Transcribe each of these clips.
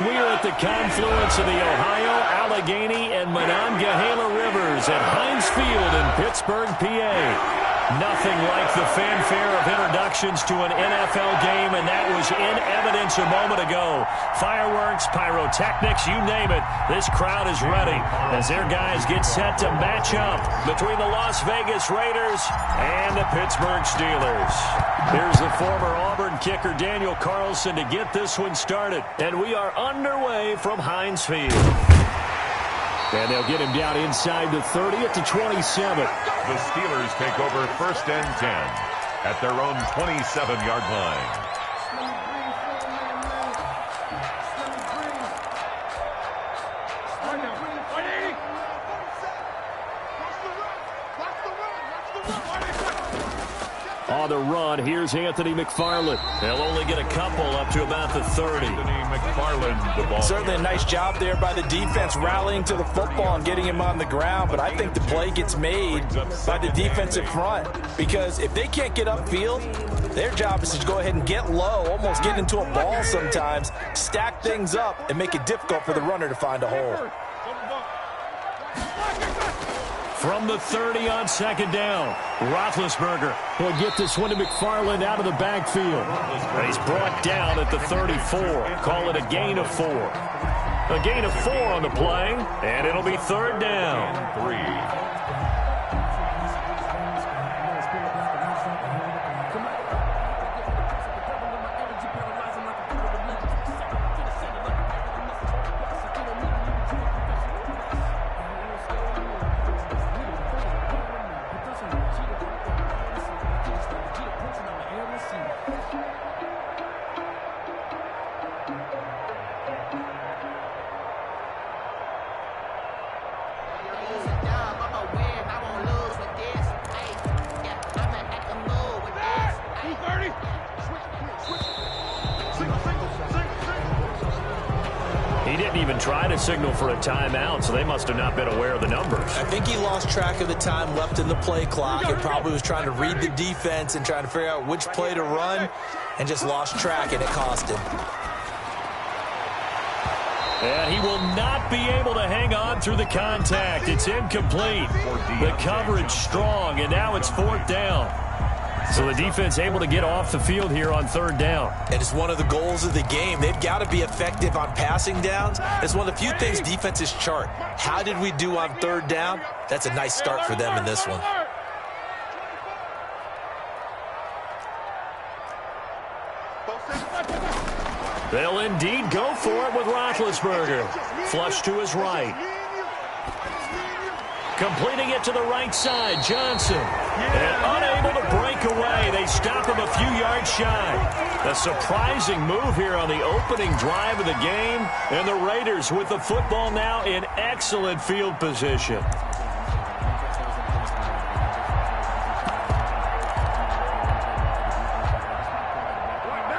We are at the confluence of the Ohio, Allegheny, and Monongahela Rivers at Heinz Field in Pittsburgh, PA. Nothing like the fanfare of introductions to an NFL game, and that was in evidence a moment ago. Fireworks, pyrotechnics, you name it. This crowd is ready as their guys get set to match up between the Las Vegas Raiders and the Pittsburgh Steelers. Here's the former Auburn kicker Daniel Carlson to get this one started. And we are underway from Heinz Field. And they'll get him down inside the 30 at the 27. The Steelers take over 1st and 10 at their own 27-yard line. On the run, here's Anthony McFarland. They'll only get a couple up to about the 30. Anthony McFarland, the ball. Certainly a nice job there by the defense rallying to the football and getting him on the ground, but I think the play gets made by the defensive front because if they can't get upfield, their job is to go ahead and get low, almost get into a ball sometimes, stack things up, and make it difficult for the runner to find a hole. From the 30 on 2nd down, Roethlisberger will get this one to McFarland out of the backfield. He's brought down at the 34. Call it a gain of 4. A gain of 4 on the play, and it'll be 3rd down. 3. He didn't even try to signal for a timeout, so they must have not been aware of the numbers. I think he lost track of the time left in the play clock and probably was trying to read the defense and trying to figure out which play to run and just lost track, and it cost him. And he will not be able to hang on through the contact. It's incomplete. The coverage strong, and now it's 4th down. So the defense able to get off the field here on 3rd down. And it's one of the goals of the game. They've got to be effective on passing downs. It's one of the few things defenses chart. How did we do on 3rd down? That's a nice start for them in this one. They'll indeed go for it with Roethlisberger. Flush to his right. Completing it to the right side, Johnson. And unable to break away. They stop him a few yards shy. A surprising move here on the opening drive of the game. And the Raiders with the football now in excellent field position.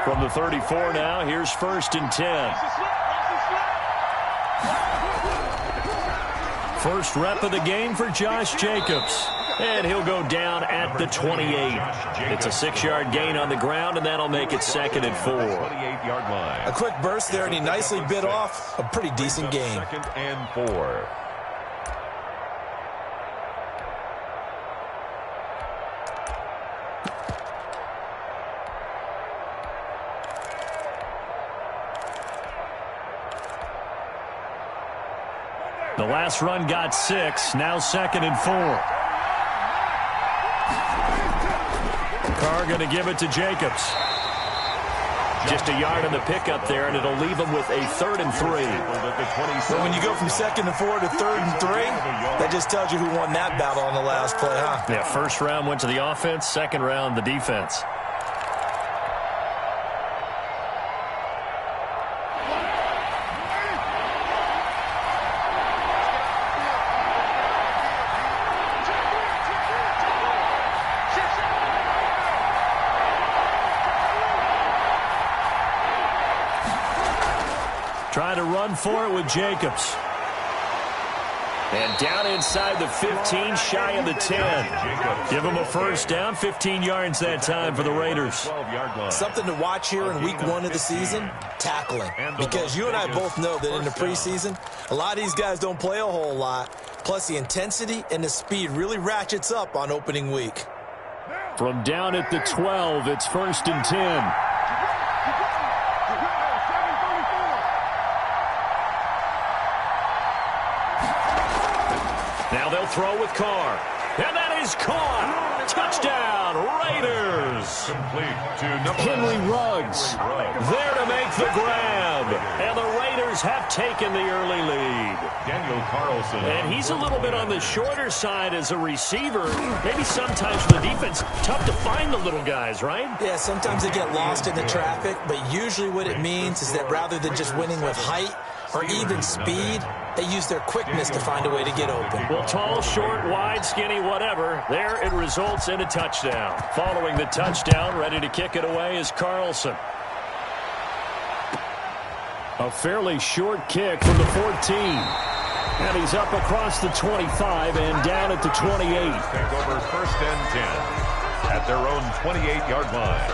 From the 34 now, here's 1st and 10. First rep of the game for Josh Jacobs. And he'll go down at the 28. It's a 6-yard gain on the ground, and that'll make it 2nd and 4. 28-yard line. A quick burst there, and he nicely bit off a pretty decent gain. 2nd and 4. The last run got 6, now 2nd and 4. Carr going to give it to Jacobs. Just a yard on the pickup there, and it'll leave him with a 3rd and 3. Well, when you go from 2nd and 4 to 3rd and 3, that just tells you who won that battle on the last play, huh? Yeah, first round went to the offense, second round the defense. Trying to run for it with Jacobs. And down inside the 15, shy of the 10. Give them a first down, 15 yards that time for the Raiders. Something to watch here in week 1 of the season, tackling. Because you and I both know that in the preseason, a lot of these guys don't play a whole lot. Plus, the intensity and the speed really ratchets up on opening week. From down at the 12, it's 1st and 10. Now they'll throw with Carr. And that is caught. Touchdown, Raiders. Complete to Henry Ruggs there to make the grab. And the Raiders have taken the early lead. Daniel Carlson. And he's a little bit on the shorter side as a receiver. Maybe sometimes for the defense, tough to find the little guys, right? Yeah, sometimes they get lost in the traffic, but usually what it means is that rather than just winning with height or even speed, they use their quickness to find a way to get open. Well, tall, short, wide, skinny, whatever. There it results in a touchdown. Following the touchdown, ready to kick it away is Carlson. A fairly short kick from the 14. And he's up across the 25 and down at the 28. Take over 1st and 10 at their own 28-yard line.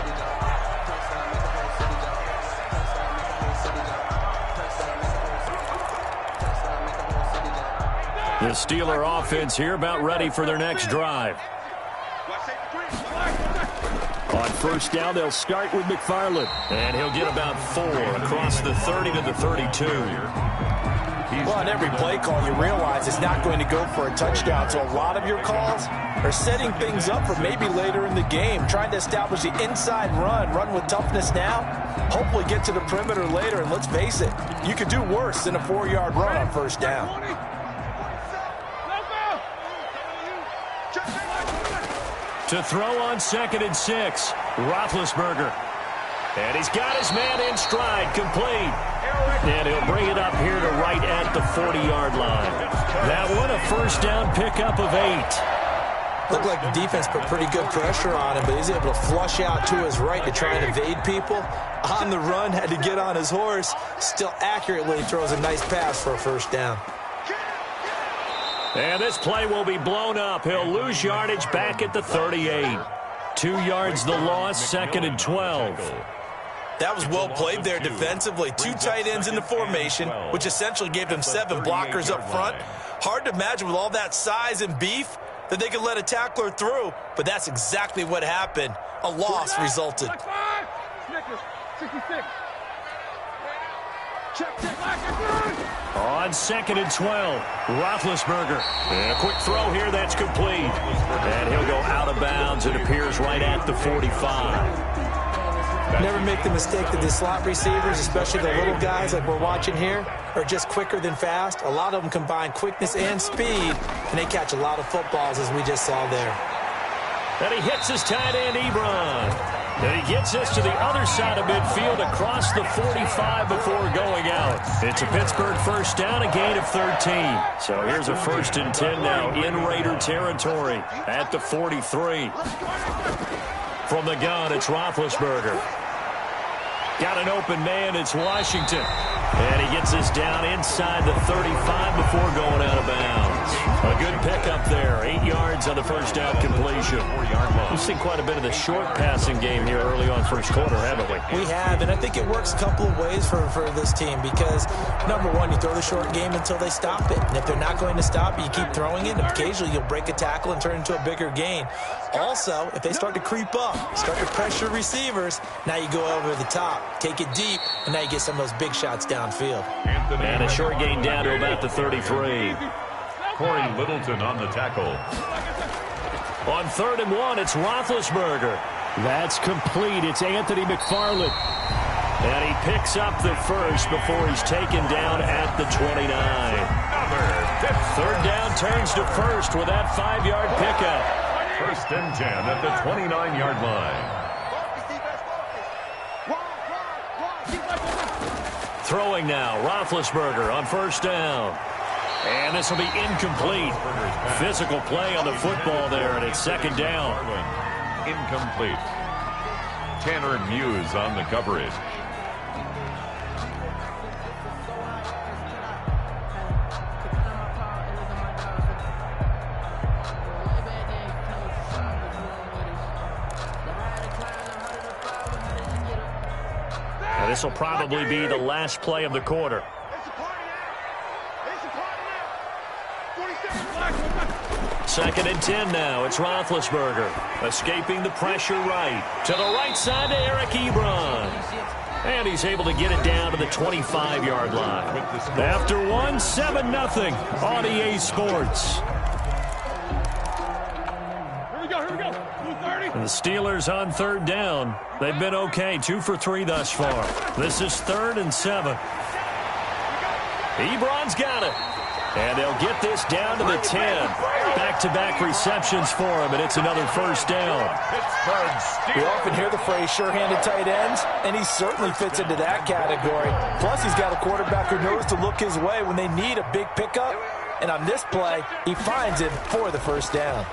The Steeler offense here about ready for their next drive. On 1st down, they'll start with McFarland. And he'll get about 4 across the 30 to the 32. Well, on every play call, you realize it's not going to go for a touchdown. So a lot of your calls are setting things up for maybe later in the game, trying to establish the inside run with toughness now, hopefully get to the perimeter later. And let's face it, you could do worse than a 4-yard run on 1st down. To throw on 2nd and 6, Roethlisberger. And he's got his man in stride, complete. And he'll bring it up here to right at the 40-yard line. That one, a 1st down pickup of 8. Looked like the defense put pretty good pressure on him, but he's able to flush out to his right to try and evade people. On the run, had to get on his horse. Still accurately throws a nice pass for a 1st down. And this play will be blown up. He'll lose yardage back at the 38. 2 yards the loss, 2nd and 12. That was well played there defensively. 2 tight ends in the formation, which essentially gave them 7 blockers up front. Hard to imagine with all that size and beef that they could let a tackler through, but that's exactly what happened. A loss resulted. On 2nd and 12, Roethlisberger. And a quick throw here that's complete. And he'll go out of bounds. It appears right at the 45. Never make the mistake that the slot receivers, especially the little guys like we're watching here, are just quicker than fast. A lot of them combine quickness and speed, and they catch a lot of footballs, as we just saw there. And he hits his tight end, Ebron. And he gets us to the other side of midfield across the 45 before going out. It's a Pittsburgh 1st down, a gain of 13. So here's a 1st and 10 now in Raider territory at the 43. From the gun, it's Roethlisberger. Got an open man, it's Washington. And he gets us down inside the 35 before going out of bounds. A good pickup there. 8 yards on the 1st down completion. We've seen quite a bit of the short passing game here early on 1st quarter, haven't we? We have, and I think it works a couple of ways for this team because, number one, you throw the short game until they stop it. And if they're not going to stop it, you keep throwing it, and occasionally you'll break a tackle and turn it into a bigger gain. Also, if they start to creep up, start to pressure receivers, now you go over the top, take it deep, and now you get some of those big shots downfield. And a short gain down to about the 33. Corey Littleton on the tackle. On 3rd and 1, it's Roethlisberger. That's complete. It's Anthony McFarland. And he picks up the first before he's taken down at the 29. 3rd down turns to 1st with that 5-yard pickup. 1st and 10 at the 29-yard line. Throwing now, Roethlisberger on 1st down. And this will be incomplete. Physical play on the football there, and it's 2nd down. Incomplete. Tanner Muse on the coverage. This will probably be the last play of the quarter. Second and 10 now. It's Roethlisberger escaping the pressure right. To the right side to Eric Ebron. And he's able to get it down to the 25-yard line. After one, 7-0 on EA Sports. Here we go. 30. The Steelers on third down. They've been okay, 2 for 3 thus far. This is 3rd and 7. Ebron's got it. And they'll get this down to the 10. Back-to-back receptions for him, and it's another first down. We often hear the phrase sure-handed tight ends, and he certainly fits into that category. Plus, he's got a quarterback who knows to look his way when they need a big pickup. And on this play, he finds it for the first down.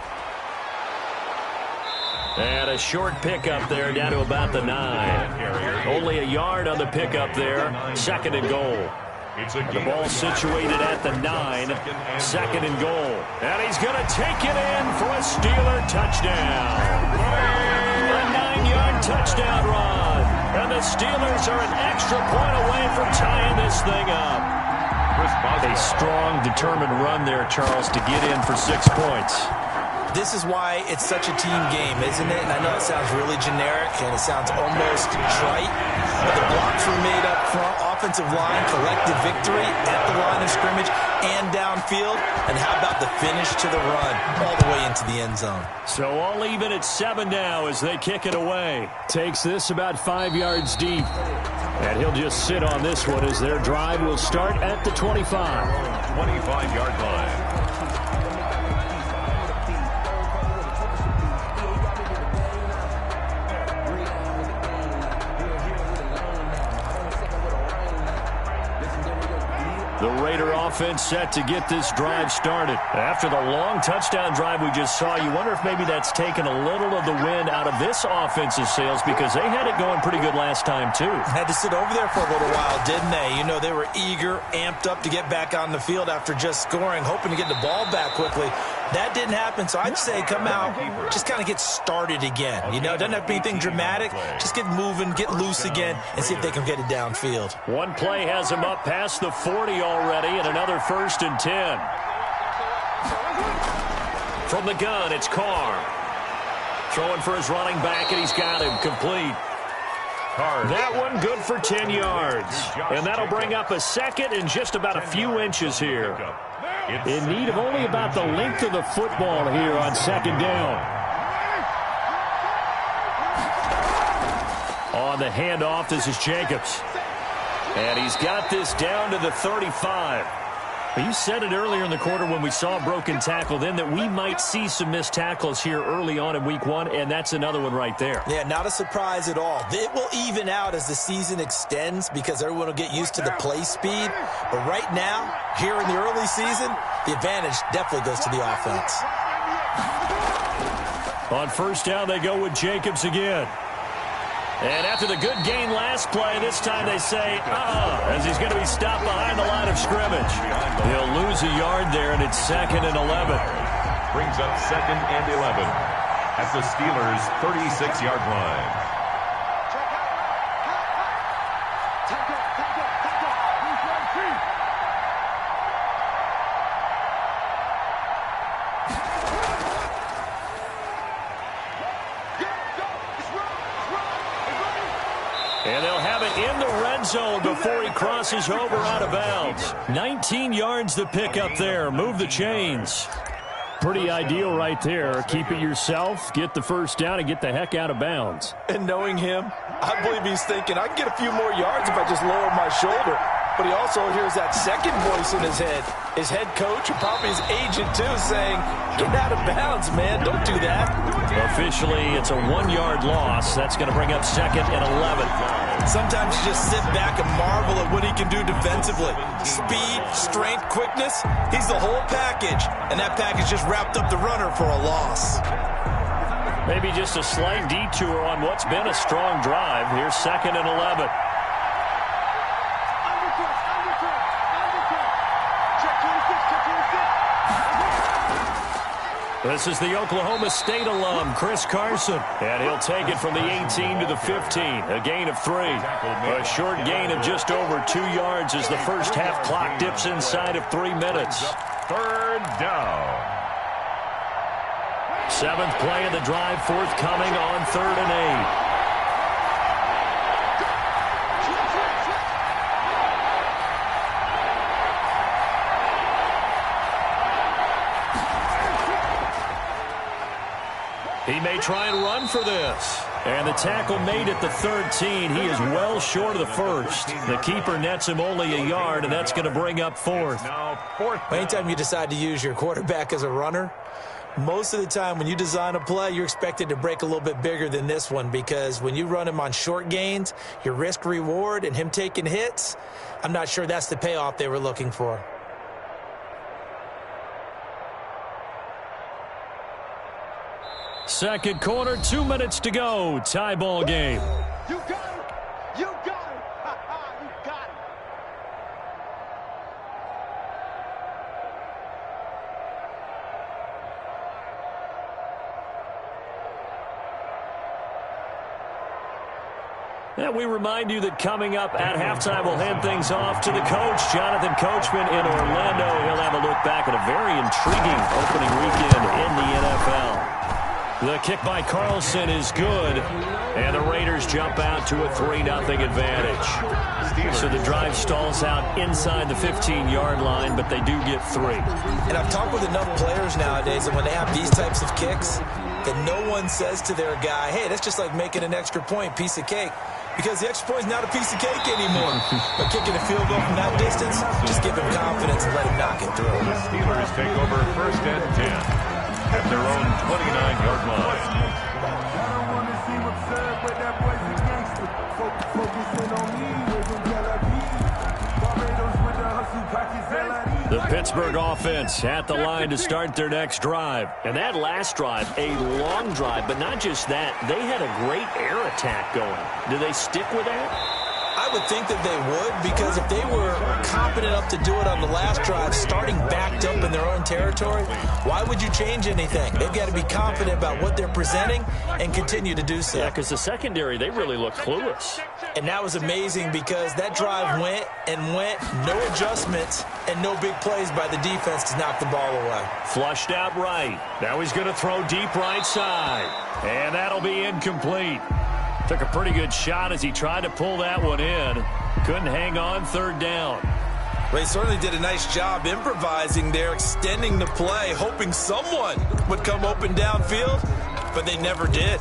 And a short pickup there down to about the 9. Only a yard on the pickup there. 2nd and goal. The ball situated at the 9. 2nd and goal. And he's going to take it in for a Steeler touchdown. A 9-yard touchdown run. And the Steelers are an extra point away from tying this thing up. A strong, determined run there, Charles, to get in for 6 points. This is why it's such a team game, isn't it? And I know it sounds really generic and it sounds almost trite, but the blocks were made up front, offensive line, collective victory at the line of scrimmage and downfield. And how about the finish to the run all the way into the end zone? So all even at 7 now as they kick it away. Takes this about 5 yards deep. And he'll just sit on this one as their drive will start at the 25. 25-yard line. The Raider offense set to get this drive started. After the long touchdown drive we just saw, you wonder if maybe that's taken a little of the wind out of this offense's sails because they had it going pretty good last time, too. Had to sit over there for a little while, didn't they? You know, they were eager, amped up to get back on the field after just scoring, hoping to get the ball back quickly. That didn't happen, so I'd say come out, just kind of get started again. You know, it doesn't have to be anything dramatic. Just get moving, get loose again, and see if they can get it downfield. One play has him up past the 40 already, and another 1st and 10. From the gun, it's Carr. Throwing for his running back, and he's got him complete. That one good for 10 yards. And that'll bring up a 2nd and just about a few inches here. In need of only about the length of the football here on 2nd down. On the handoff, this is Jacobs. And he's got this down to the 35. You said it earlier in the quarter when we saw a broken tackle then that we might see some missed tackles here early on in week 1, and that's another one right there. Yeah, not a surprise at all. It will even out as the season extends because everyone will get used to the play speed. But right now, here in the early season, the advantage definitely goes to the offense. On 1st down, they go with Jacobs again. And after the good gain last play, this time they say, as he's going to be stopped behind the line of scrimmage. He'll lose a yard there, and it's 2nd and 11. Brings up 2nd and 11 at the Steelers' 36-yard line. And they'll have it in the red zone before he crosses over out of bounds. 19 yards to pick up there. Move the chains. Pretty ideal right there. Keep it yourself, get the 1st down, and get the heck out of bounds. And knowing him, I believe he's thinking, I can get a few more yards if I just lower my shoulder. But he also hears that second voice in his head. His head coach and probably his agent, too, saying, get out of bounds, man. Don't do that. Officially, it's a 1-yard loss. That's going to bring up 2nd and 11. Sometimes you just sit back and marvel at what he can do defensively. Speed, strength, quickness, he's the whole package. And that package just wrapped up the runner for a loss. Maybe just a slight detour on what's been a strong drive. Here's 2nd and 11. This is the Oklahoma State alum, Chris Carson. And he'll take it from the 18 to the 15. A gain of 3. A short gain of just over 2 yards as the first half clock dips inside of 3 minutes. 3rd down. 7th play of the drive forthcoming on 3rd and 8. He may try and run for this. And the tackle made at the 13. He is well short of the first. The keeper nets him only a yard, and that's going to bring up 4th. Now 4th down. Anytime you decide to use your quarterback as a runner, most of the time when you design a play, you're expected to break a little bit bigger than this one, because when you run him on short gains, your risk-reward and him taking hits, I'm not sure that's the payoff they were looking for. Second quarter, 2 minutes to go. Tie ball game. You got it. You got it. You got it. And we remind you that coming up at halftime, we'll hand things off to the coach, Jonathan Coachman in Orlando. He'll have a look back at a very intriguing opening weekend in the NFL. The kick by Carlson is good, and the Raiders jump out to a 3-0 advantage. So the drive stalls out inside the 15-yard line, but they do get 3. And I've talked with enough players nowadays that when they have these types of kicks, that no one says to their guy, hey, that's just like making an extra point, piece of cake. Because the extra point is not a piece of cake anymore. But kicking a field goal from that distance, just give him confidence and let him knock it through. The Steelers take over 1st and 10 at their own 29-yard line. I don't want to seem absurd, but that boy's a gangster. Focusing on me, waving Barbados with the hustle pockets, The Pittsburgh offense at the line to start their next drive. And that last drive, a long drive, but not just that. They had a great air attack going. Do they stick with that? I would think that they would, because if they were competent enough to do it on the last drive, starting backed up in their own territory, why would you change anything? They've got to be confident about what they're presenting and continue to do so. Yeah, because the secondary, they really look clueless. And that was amazing, because that drive went and went, no adjustments, and no big plays by the defense to knock the ball away. Flushed out right. Now he's going to throw deep right side. And that'll be incomplete. Took a pretty good shot as he tried to pull that one in. Couldn't hang on 3rd down. Well, he certainly did a nice job improvising there, extending the play, hoping someone would come open downfield, but they never did.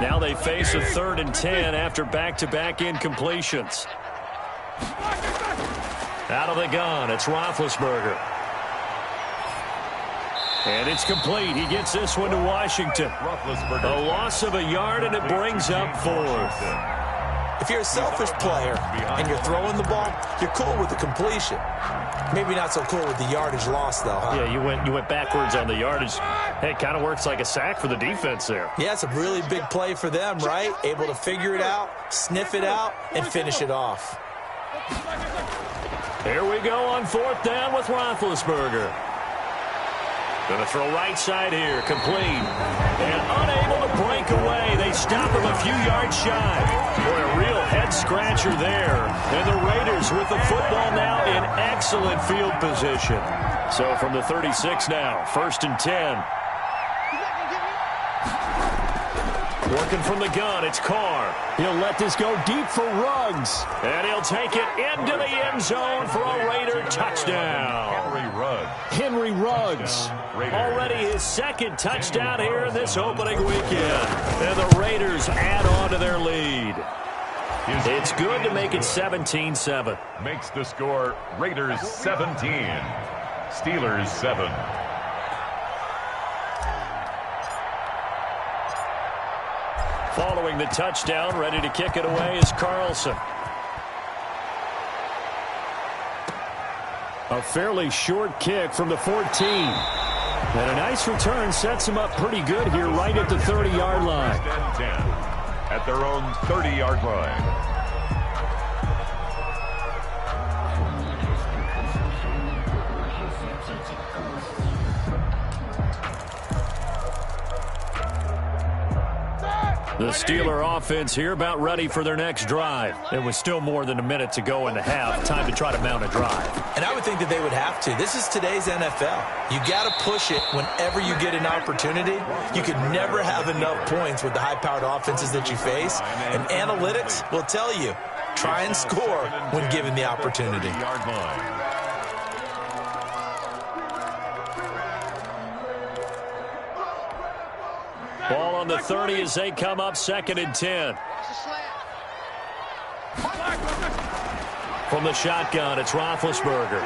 Now they face a 3rd and 10 after back-to-back incompletions. Out of the gun, it's Roethlisberger. And it's complete. He gets this one to Washington. A loss of a yard, and it brings up 4th. If you're a selfish player and you're throwing the ball, you're cool with the completion. Maybe not so cool with the yardage loss, though, huh? Yeah, you went backwards on the yardage. Hey, it kind of works like a sack for the defense there. Yeah, it's a really big play for them, right? Able to figure it out, sniff it out, and finish it off. Here we go on 4th down with Roethlisberger. Going to throw right side here, complete. And unable to break away. They stop him a few yards shy. Boy, a real head-scratcher there. And the Raiders with the football now in excellent field position. So from the 36 now, 1st and 10. Working from the gun, it's Carr. He'll let this go deep for Ruggs. And he'll take it into the end zone for a Raider touchdown. Henry Ruggs. Already his 2nd touchdown here in this opening weekend. And the Raiders add on to their lead. It's good to make it 17-7. Makes the score Raiders 17, Steelers 7. Following the touchdown, ready to kick it away is Carlson. A fairly short kick from the 14. And a nice return sets him up pretty good here right at the 30-yard line. 10 at their own 30-yard line. The Steeler offense here about ready for their next drive. It was still more than a minute to go in the half. Time to try to mount a drive. And I would think that they would have to. This is today's NFL. You got to push it whenever you get an opportunity. You could never have enough points with the high-powered offenses that you face. And analytics will tell you, try and score when given the opportunity. Ball on the 30 as they come up 2nd and 10. From the shotgun, it's Roethlisberger.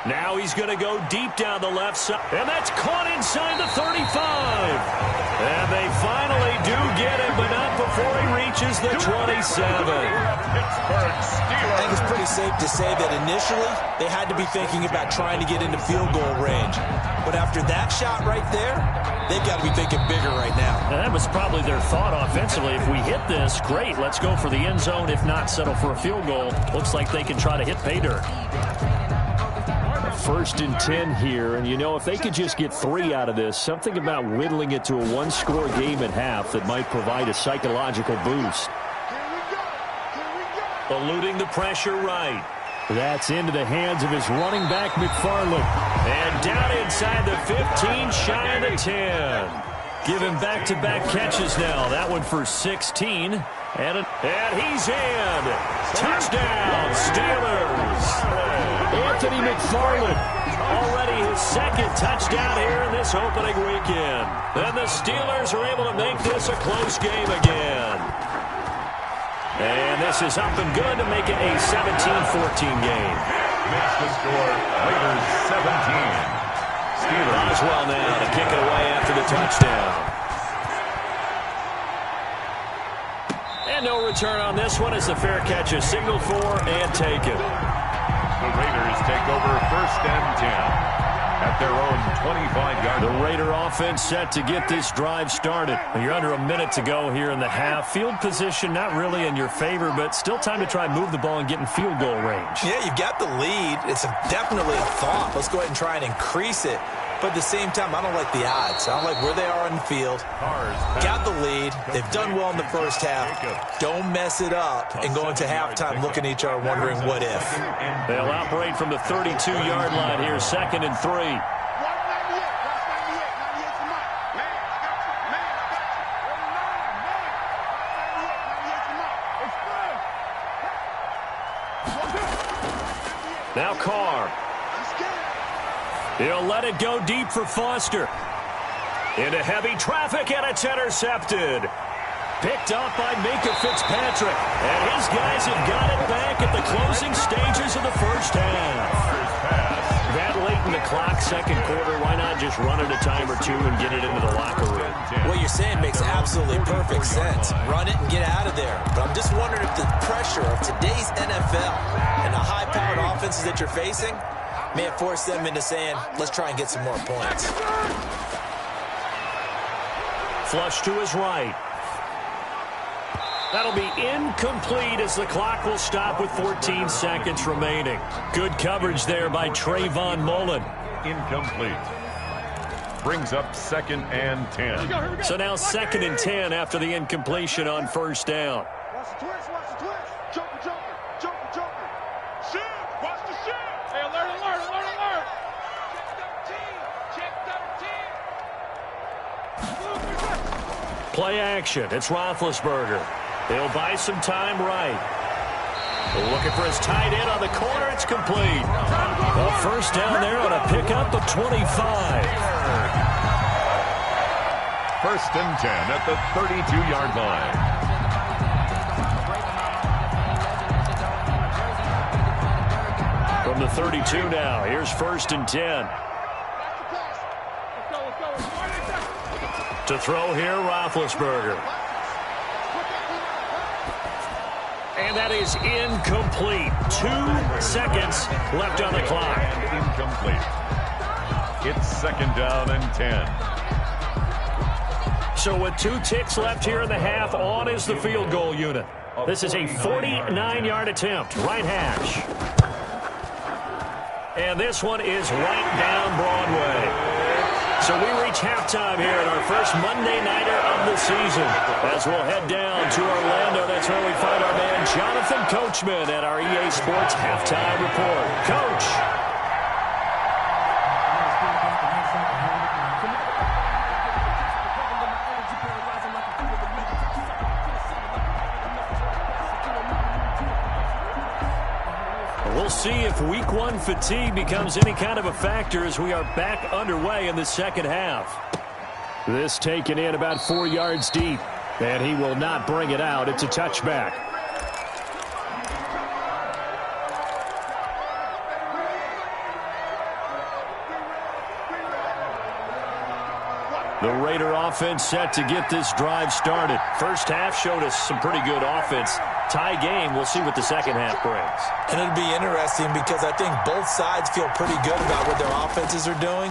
Now he's going to go deep down the left side. And that's caught inside the 35. And they finally do get him, but not before he reaches the 27. I think it's pretty safe to say that initially they had to be thinking about trying to get into field goal range. But after that shot right there, they've got to be thinking bigger right now. And that was probably their thought offensively. If we hit this, great, let's go for the end zone. If not, settle for a field goal. Looks like they can try to hit pay dirt. 1st and 10 here, and you know, if they could just get 3 out of this, something about whittling it to a one-score game at half that might provide a psychological boost. Eluding the pressure right. That's into the hands of his running back, McFarland. And down inside the 15, shy of the 10. Give him back-to-back catches now. That one for 16. And he's in. Touchdown, Steelers. Anthony McFarland, already his 2nd touchdown here in this opening weekend. And the Steelers are able to make this a close game again. And this is up and good to make it a 17-14 game. Makes the score, Raiders 17. Steelers. Oswell now to kick it away after the touchdown. And no return on this one as the fair catch is signaled for and taken. The Raiders take over 1st and 10 at their own 25-yard line. The Raider offense set to get this drive started. You're under a minute to go here in the half. Field position not really in your favor, but still time to try and move the ball and get in field goal range. Yeah, you've got the lead. It's definitely a thought. Let's go ahead and try and increase it. But at the same time, I don't like the odds. I don't like where they are on the field. Got the lead. They've done well in the first half. Don't mess it up and go into halftime looking at each other wondering what if. They'll operate from the 32-yard line here, 2nd and 3. Now Carr. He'll let it go deep for Foster. Into heavy traffic, and it's intercepted. Picked up by Minkah Fitzpatrick. And his guys have got it back at the closing stages of the first half. That late in the clock, 2nd quarter, why not just run it a time or two and get it into the locker room? What you're saying makes absolutely perfect sense. Run it and get out of there. But I'm just wondering if the pressure of today's NFL and the high-powered offenses that you're facing may have forced them into saying, let's try and get some more points. Flush to his right. That'll be incomplete as the clock will stop with 14 seconds remaining. Good coverage there by Trayvon Mullen. Incomplete. Brings up 2nd and 10. So now 2nd and 10 after the incompletion on 1st down. Watch the twist, watch the twist. Jumper. Shift, watch the shift. Hey, alert. Check 13. Play action. It's Roethlisberger. He'll buy some time right. Looking for his tight end on the corner. It's complete. Well, 1st down there on a pickup of 25. 1st and 10 at the 32-yard line. From the 32 now, here's 1st and 10. To throw here, Roethlisberger. And that is incomplete. 2 seconds left on the clock. Incomplete. It's 2nd down and 10. So with 2 ticks left here in the half, on is the field goal unit. This is a 49-yard attempt, right hash. And this one is right down Broadway. So we reach halftime here in our first Monday Nighter of the season. As we'll head down to Orlando, that's where we find our man Jonathan Coachman at our EA Sports Halftime Report. Coach. We'll see if Week 1 fatigue becomes any kind of a factor as we are back underway in the second half. This taken in about 4 yards deep, and he will not bring it out. It's a touchback. The Raider offense set to get this drive started. First half showed us some pretty good offense. Tie game, we'll see what the second half brings. And it'll be interesting because I think both sides feel pretty good about what their offenses are doing.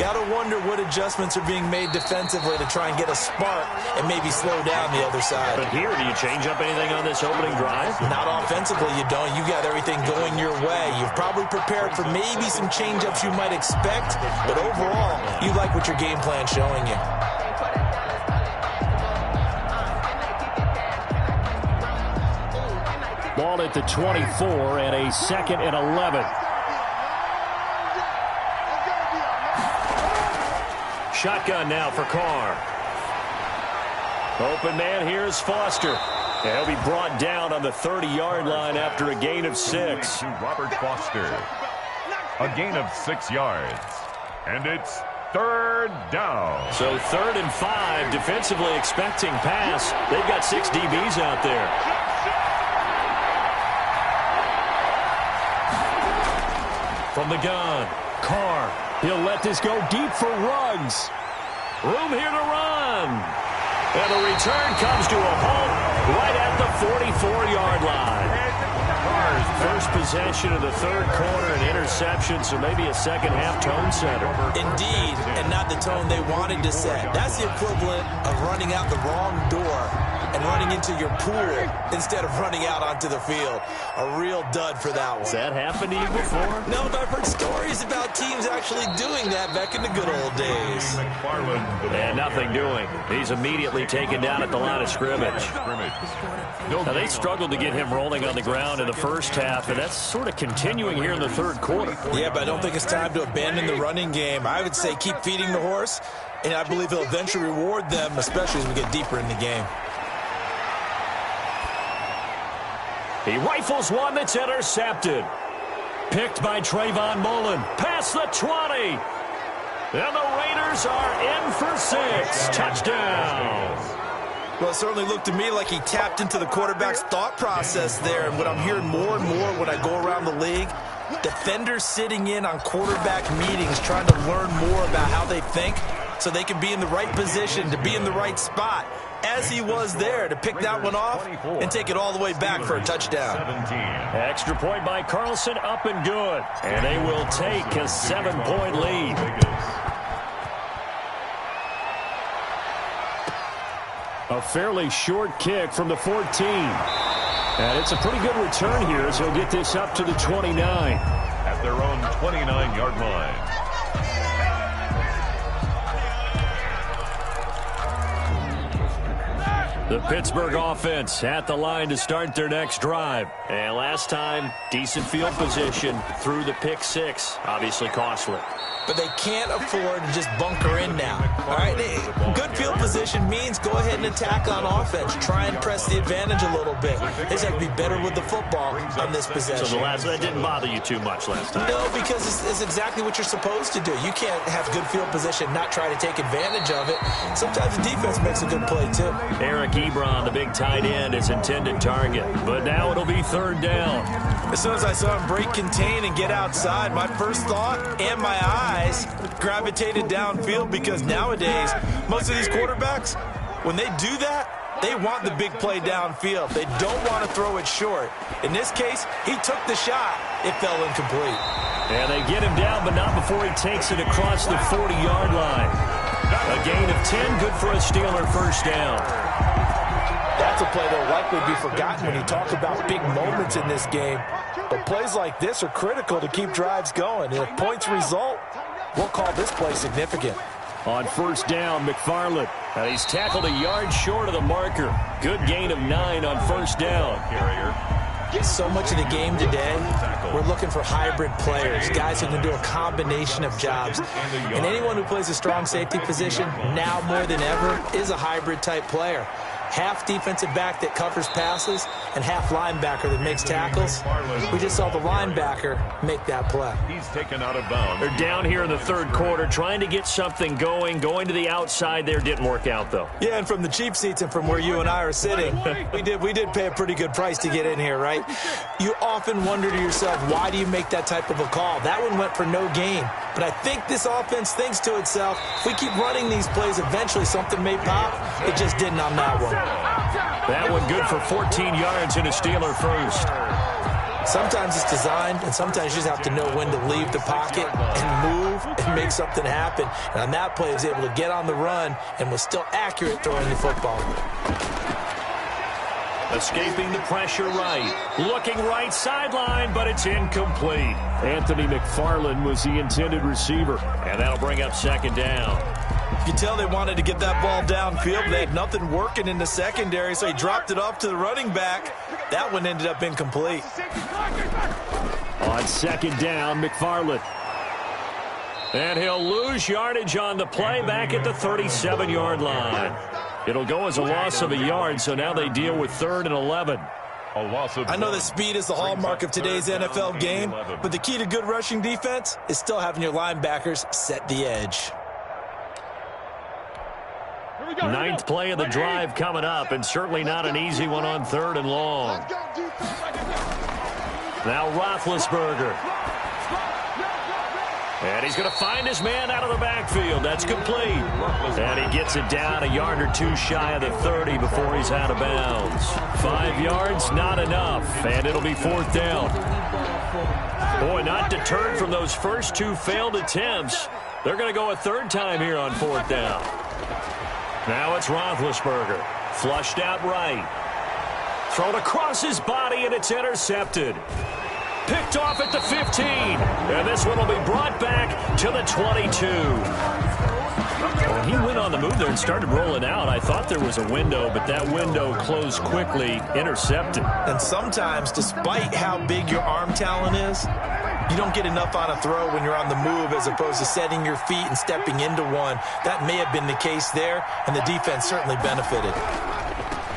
Got to wonder what adjustments are being made defensively to try and get a spark and maybe slow down the other side. But here, do you change up anything on this opening drive? Not offensively, you don't. You got everything going your way. You've probably prepared for maybe some change-ups you might expect, but overall, you like what your game plan's showing you. Ball at the 24 and a 2nd and 11. Shotgun now for Carr. Open man here is Foster. And he'll be brought down on the 30-yard line after a gain of 6. To Robert Foster. A gain of 6 yards. And it's 3rd down. So 3rd and 5, defensively expecting pass. They've got 6 DBs out there. From the gun, Carr. He'll let this go deep for Ruggs. Room here to run. And the return comes to a halt right at the 44-yard line. Carr's first possession of the third quarter, an interception, so maybe a second-half tone setter. Indeed, and not the tone they wanted to set. That's the equivalent of running out the wrong door and running into your pool instead of running out onto the field. A real dud for that one. Has that happened to you before? No, but I've heard stories about teams actually doing that back in the good old days. And nothing doing. He's immediately taken down at the line of scrimmage. Now, they struggled to get him rolling on the ground in the first half, and that's sort of continuing here in the third quarter. Yeah, but I don't think it's time to abandon the running game. I would say keep feeding the horse, and I believe he'll eventually reward them, especially as we get deeper in the game. He rifles one that's intercepted. Picked by Trayvon Mullen. Past the 20. And the Raiders are in for 6. Touchdown. Well, it certainly looked to me like he tapped into the quarterback's thought process there. And what I'm hearing more and more when I go around the league, defenders sitting in on quarterback meetings trying to learn more about how they think so they can be in the right position to be in the right spot, as he was there to pick that one off and take it all the way back for a touchdown. Extra point by Carlson, up and good. And they will take a 7-point lead. A fairly short kick from the 14. And it's a pretty good return here as he'll get this up to the 29. At their own 29-yard line. The Pittsburgh offense at the line to start their next drive. And last time, decent field position through the pick 6. Obviously costly. But they can't afford to just bunker in now. All right, good field position means go ahead and attack on offense. Try and press the advantage a little bit. They just have to be better with the football on this possession. So that didn't bother you too much last time? No, because it's exactly what you're supposed to do. You can't have good field position, not try to take advantage of it. Sometimes the defense makes a good play, too. Eric Ebron, the big tight end, is intended target. But now it'll be 3rd down. As soon as I saw him break contain and get outside, my first thought and my eyes gravitated downfield, because nowadays, most of these quarterbacks, when they do that, they want the big play downfield. They don't want to throw it short. In this case, he took the shot. It fell incomplete. And they get him down, but not before he takes it across the 40-yard line. A gain of 10, good for a Steeler first down. That's a play that will likely be forgotten when you talk about big moments in this game. But plays like this are critical to keep drives going. And if points result, we'll call this play significant. On first down, McFarland. And he's tackled a yard short of the marker. Good gain of 9 on first down. So much of the game today, we're looking for hybrid players, guys who can do a combination of jobs. And anyone who plays a strong safety position, now more than ever, is a hybrid type player. Half defensive back that covers passes and half linebacker that makes tackles. We just saw the linebacker make that play. He's taken out of bounds. They're down here in the third quarter trying to get something going to the outside there. Didn't work out, though. Yeah, and from the cheap seats and from where you and I are sitting, we did pay a pretty good price to get in here, right? You often wonder to yourself, why do you make that type of a call? That one went for no gain. But I think this offense thinks to itself, if we keep running these plays, eventually something may pop. It just didn't on that one. That one good for 14 yards in a Steeler first. Sometimes it's designed, and sometimes you just have to know when to leave the pocket and move and make something happen. And on that play, he was able to get on the run and was still accurate throwing the football. Escaping the pressure right. Looking right sideline, but it's incomplete. Anthony McFarland was the intended receiver, and that'll bring up second down. You can tell they wanted to get that ball downfield. They had nothing working in the secondary, so he dropped it off to the running back. That one ended up incomplete. On second down, McFarland. And he'll lose yardage on the play back at the 37-yard line. It'll go as a loss of a yard, so now they deal with 3rd and 11. I know that speed is the hallmark of today's NFL game, but the key to good rushing defense is still having your linebackers set the edge. 9th play of the drive coming up, and certainly not an easy one on 3rd and long. Now Roethlisberger. And he's going to find his man out of the backfield. That's complete. And he gets it down a yard or two shy of the 30 before he's out of bounds. 5 yards, not enough. And it'll be 4th down. Boy, not deterred from those first 2 failed attempts. They're going to go a 3rd time here on 4th down. Now it's Roethlisberger. Flushed out right. Thrown across his body, and it's intercepted. Picked off at the 15. And this one will be brought back to the 22. When he went on the move there and started rolling out, I thought there was a window, but that window closed quickly, intercepted. And sometimes, despite how big your arm talent is, you don't get enough on a throw when you're on the move as opposed to setting your feet and stepping into one. That may have been the case there, and the defense certainly benefited.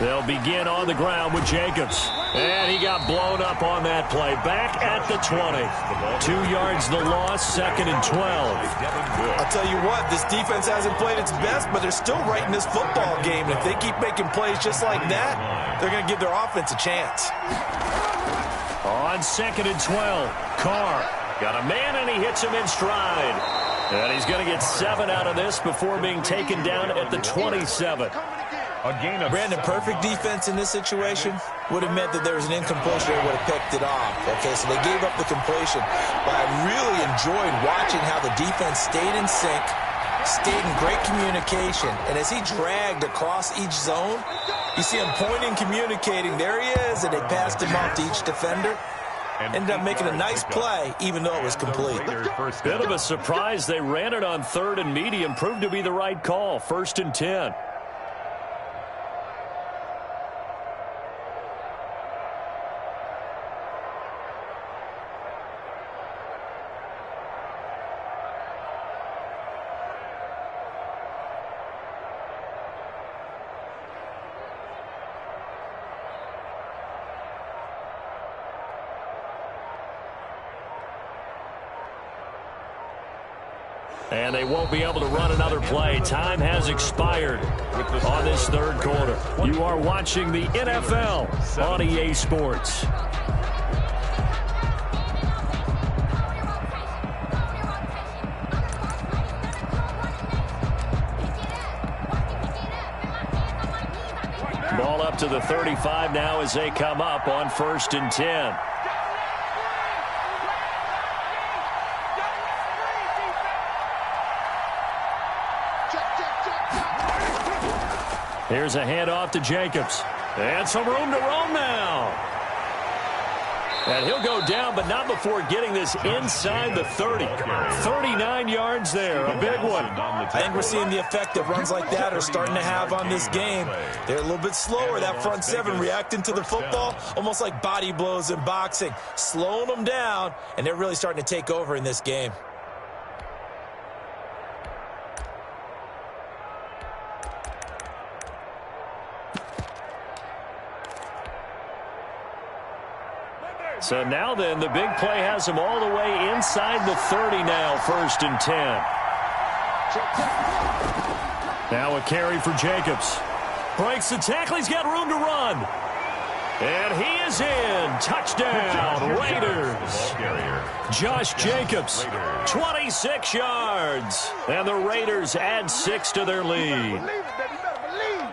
They'll begin on the ground with Jacobs. And he got blown up on that play. Back at the 20. 2 yards the loss, 2nd and 12. I'll tell you what, this defense hasn't played its best, but they're still right in this football game. And if they keep making plays just like that, they're going to give their offense a chance. On 2nd and 12, Carr got a man and he hits him in stride. And he's going to get 7 out of this before being taken down at the 27. Brandon, perfect defense in this situation would have meant that there was an incompletion. They would have picked it off. Okay, so they gave up the completion. But I really enjoyed watching how the defense stayed in sync, stayed in great communication. And as he dragged across each zone, you see him pointing, communicating. There he is, and they passed him off to each defender. Ended up making a nice play, even though it was complete. Bit of a surprise. They ran it on 3rd and medium. Proved to be the right call. 1st and 10. And they won't be able to run another play. Time has expired on this 3rd quarter. You are watching the NFL on EA Sports. Ball up to the 35 now as they come up on 1st and 10. Here's a handoff to Jacobs. And some room to roam now. And he'll go down, but not before getting this inside the 30. 39 yards there, a big one. I think we're seeing the effect that runs like that are starting to have on this game. They're a little bit slower, that front seven, reacting to the football, almost like body blows in boxing, slowing them down, and they're really starting to take over in this game. So now then, the big play has him all the way inside the 30 now, 1st and 10. Now a carry for Jacobs. Breaks the tackle. He's got room to run. And he is in. Touchdown, Raiders. Josh Jacobs, 26 yards. And the Raiders add 6 to their lead.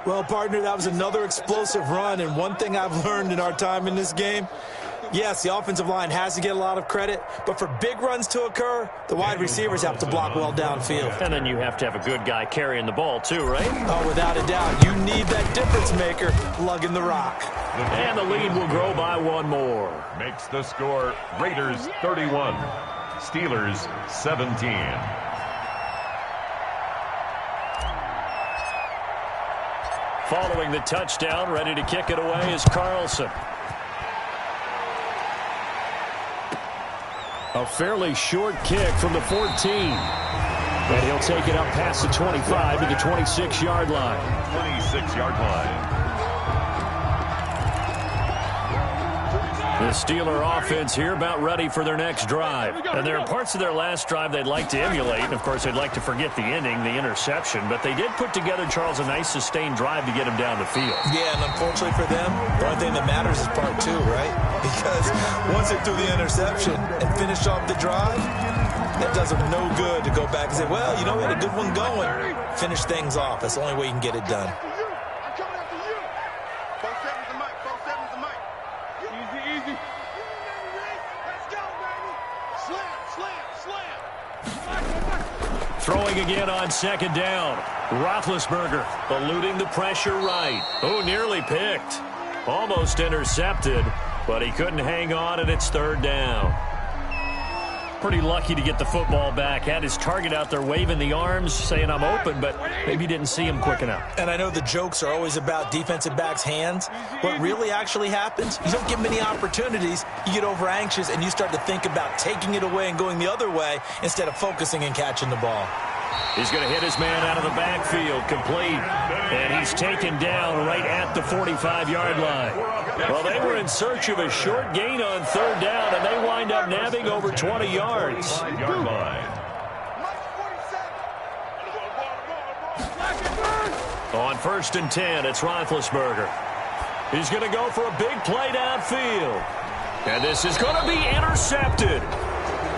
Well, partner, that was another explosive run. And one thing I've learned in our time in this game, yes, the offensive line has to get a lot of credit, but for big runs to occur, the wide receivers have to block well downfield. And then you have to have a good guy carrying the ball too, right? Oh, without a doubt. You need that difference maker lugging the rock. And the lead will grow by 1 more. Makes the score Raiders 31, Steelers 17. Following the touchdown, ready to kick it away is Carlson. A fairly short kick from the 14. And he'll take it up past the 25 to the 26-yard line. 26-yard line. The Steeler offense here about ready for their next drive. And there are parts of their last drive they'd like to emulate. And, of course, they'd like to forget the ending, the interception. But they did put together, Charles, a nice sustained drive to get him down the field. Yeah, and unfortunately for them, the only thing that matters is part 2, right? Because once they threw the interception and finished off the drive, that does them no good to go back and say, well, you know, we had a good one going. Finish things off. That's the only way you can get it done. Throwing again on 2nd down. Roethlisberger eluding the pressure right. Oh, nearly picked. Almost intercepted, but he couldn't hang on, and it's 3rd down. Pretty lucky to get the football back. Had his target out there waving the arms, saying I'm open, but maybe didn't see him quick enough. And I know the jokes are always about defensive backs' hands. What really actually happens, you don't get many opportunities. You get over anxious, and you start to think about taking it away and going the other way instead of focusing and catching the ball. He's going to hit his man out of the backfield, complete. And he's taken down right at the 45-yard line. Well, they were in search of a short gain on 3rd down, and they wind up nabbing over 20 yards. 5-yard line. On 1st and 10, it's Roethlisberger. He's going to go for a big play downfield. And this is going to be intercepted.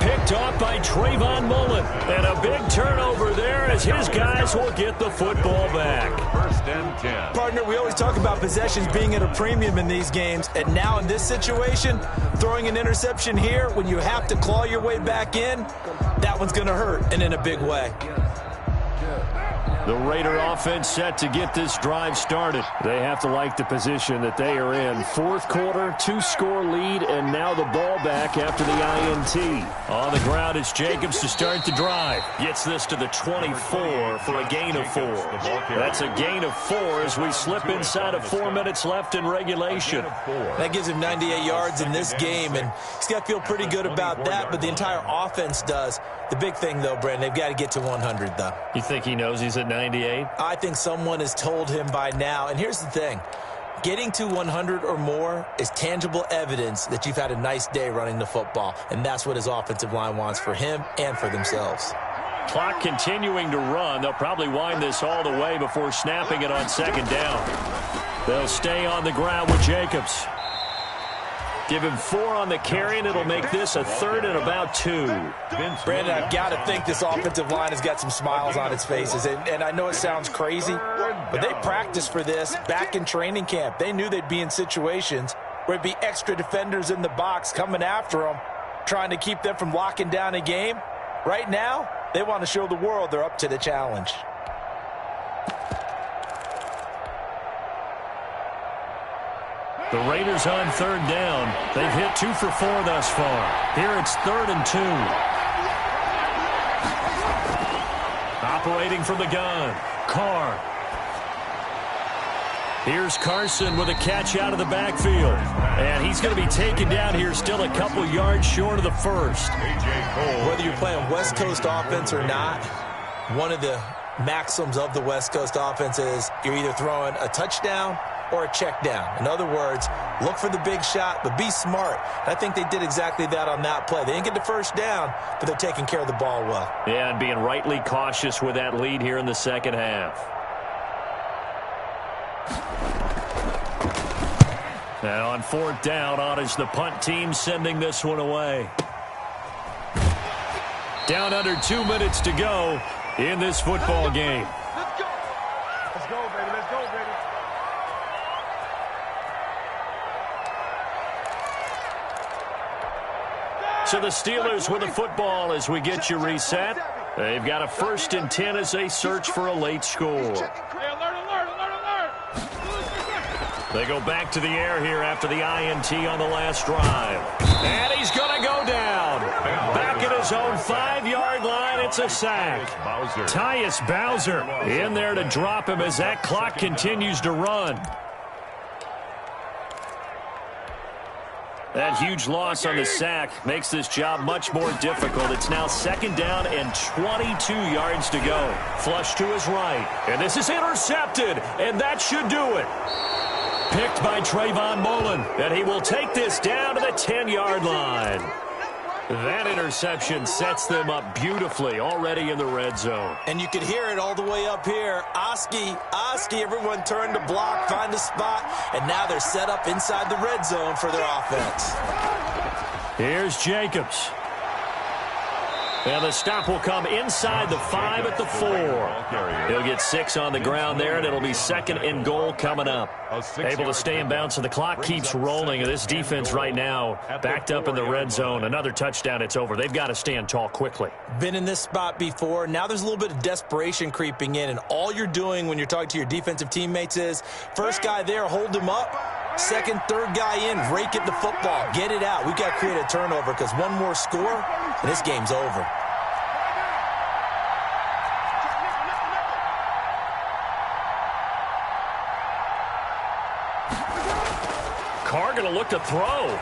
Picked off by Trayvon Mullen. And a big turnover there as his guys will get the football back. 1st and 10. Partner, we always talk about possessions being at a premium in these games. And now in this situation, throwing an interception here when you have to claw your way back in, that one's going to hurt, and in a big way. The Raider offense set to get this drive started. They have to like the position that they are in. 4th quarter, 2-score lead, and now the ball back after the INT. On the ground, it's Jacobs to start the drive. Gets this to the 24 for a gain of 4. That's a gain of 4 as we slip inside of 4 minutes left in regulation. That gives him 98 yards in this game, and he's got to feel pretty good about that, but the entire offense does. The big thing, though, Brandon, they've got to get to 100, though. You think he knows he's at 98? I think someone has told him by now. And here's the thing. Getting to 100 or more is tangible evidence that you've had a nice day running the football. And that's what his offensive line wants for him and for themselves. Clock continuing to run. They'll probably wind this all the way before snapping it on 2nd down. They'll stay on the ground with Jacobs. Give him 4 on the carry, and it'll make this a 3rd and about 2. Brandon, I've got to think this offensive line has got some smiles on its faces. And I know it sounds crazy, but they practiced for this back in training camp. They knew they'd be in situations where it'd be extra defenders in the box coming after them, trying to keep them from locking down a game. Right now, they want to show the world they're up to the challenge. The Raiders on third down. They've hit 2 for 4 thus far. Here it's 3rd and 2. Operating from the gun, Carr. Here's Carson with a catch out of the backfield. And he's going to be taken down here still a couple yards short of the first. Whether you're playing West Coast offense or not, one of the maxims of the West Coast offense is you're either throwing a touchdown or a check down. In other words, look for the big shot, but be smart. And I think they did exactly that on that play. They didn't get the first down, but they're taking care of the ball well. Yeah, and being rightly cautious with that lead here in the second half. Now on 4th down, on is the punt team sending this one away. Down under 2 minutes to go in this football game. Let's go. Let's go, baby. Let's go, baby. So the Steelers with the football as we get you reset. They've got a 1st and 10 as they search for a late score. They go back to the air here after the INT on the last drive. And he's going to go down. Back at his own 5-yard line, it's a sack. Tyus Bowser in there to drop him as that clock continues to run. That huge loss on the sack makes this job much more difficult. It's now 2nd down and 22 yards to go. Flush to his right. And this is intercepted, and that should do it. Picked by Trayvon Mullen, and he will take this down to the 10-yard line. That interception sets them up beautifully already in the red zone. And you could hear it all the way up here. Oski, everyone turned to block, find a spot, and now they're set up inside the red zone for their offense. Here's Jacobs. And the stop will come inside the 5 at the 4. He'll get 6 on the ground there, and it'll be 2nd and goal coming up. Able to stay in bounds, so the clock keeps rolling. And this defense right now backed up in the red zone. Another touchdown, it's over. They've got to stand tall quickly. Been in this spot before. Now there's a little bit of desperation creeping in, and all you're doing when you're talking to your defensive teammates is first guy there, hold him up. 2nd, 3rd guy in, rake at the football. Get it out. We've got to create a turnover because one more score, and this game's over. Carr going to look to throw.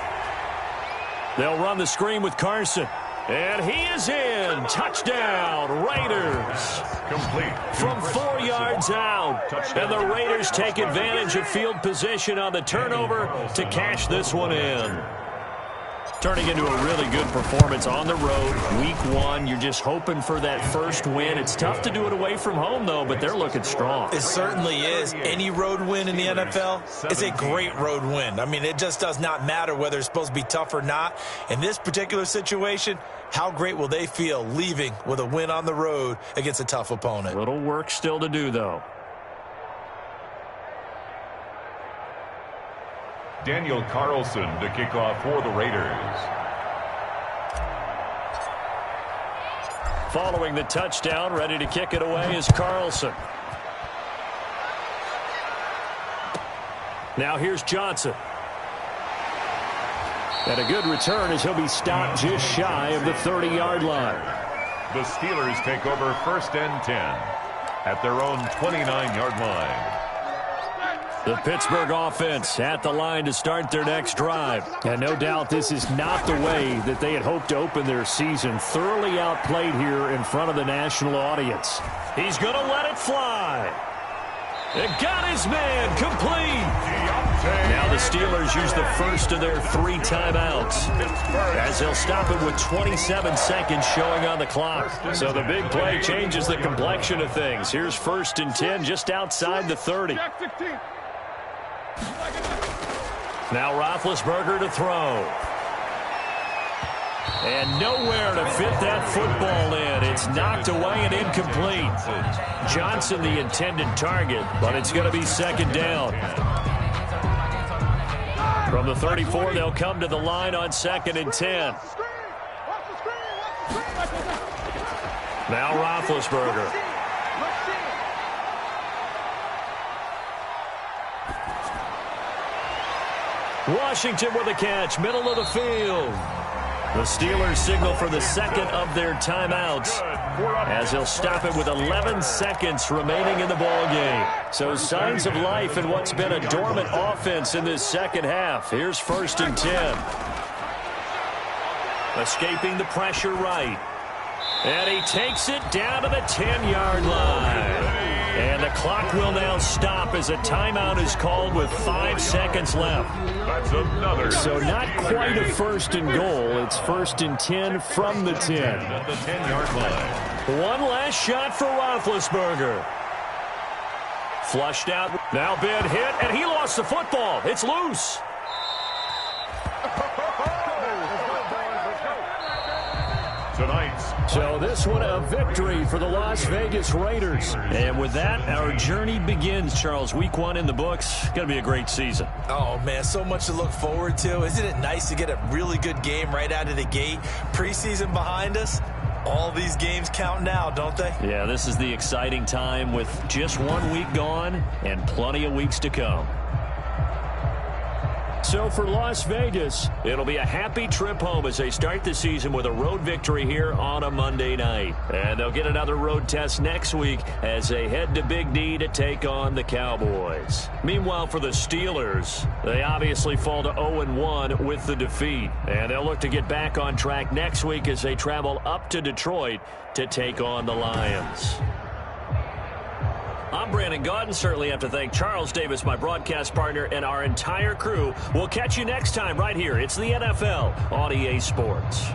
They'll run the screen with Carson. And he is in. Touchdown, Raiders. Complete. From 4 yards out. And the Raiders take advantage of field position on the turnover to cash this one in. Turning into a really good performance on the road. Week 1, you're just hoping for that first win. It's tough to do it away from home, though, but they're looking strong. It certainly is. Any road win in the NFL is a great road win. I mean, it just does not matter whether it's supposed to be tough or not. In this particular situation, how great will they feel leaving with a win on the road against a tough opponent? Little work still to do, though. Daniel Carlson to kick off for the Raiders. Following the touchdown, ready to kick it away is Carlson. Now here's Johnson. And a good return as he'll be stopped just shy of the 30-yard line. The Steelers take over 1st and 10 at their own 29-yard line. The Pittsburgh offense at the line to start their next drive. And no doubt this is not the way that they had hoped to open their season. Thoroughly outplayed here in front of the national audience. He's going to let it fly. It got his man complete. Now the Steelers use the first of their 3 timeouts as they'll stop it with 27 seconds showing on the clock. So the big play changes the complexion of things. Here's 1st and 10 just outside the 30. Now Roethlisberger to throw. And nowhere to fit that football in. It's knocked away and incomplete. Johnson the intended target, but it's going to be 2nd down. From the 34, they'll come to the line on 2nd and 10. Now Roethlisberger. Washington with a catch, middle of the field. The Steelers signal for the second of their timeouts as they'll stop it with 11 seconds remaining in the ballgame. So signs of life in what's been a dormant offense in this second half. Here's 1st and 10. Escaping the pressure right. And he takes it down to the 10-yard line. And the clock will now stop as a timeout is called with 5 seconds left. That's another. So not quite a 1st and goal. It's 1st and 10 from the 10. At the 10-yard line. One last shot for Roethlisberger. Flushed out. Now Ben hit, and he lost the football. It's loose. So this one a victory for the Las Vegas Raiders. And with that, our journey begins, Charles. Week 1 in the books. Going to be a great season. Oh, man, so much to look forward to. Isn't it nice to get a really good game right out of the gate? Preseason behind us. All these games count now, don't they? Yeah, this is the exciting time with just 1 week gone and plenty of weeks to come. So for Las Vegas, it'll be a happy trip home as they start the season with a road victory here on a Monday night. And they'll get another road test next week as they head to Big D to take on the Cowboys. Meanwhile, for the Steelers, they obviously fall to 0-1 with the defeat. And they'll look to get back on track next week as they travel up to Detroit to take on the Lions. I'm Brandon Gaudin. Certainly have to thank Charles Davis, my broadcast partner, and our entire crew. We'll catch you next time right here. It's the NFL on EA Sports.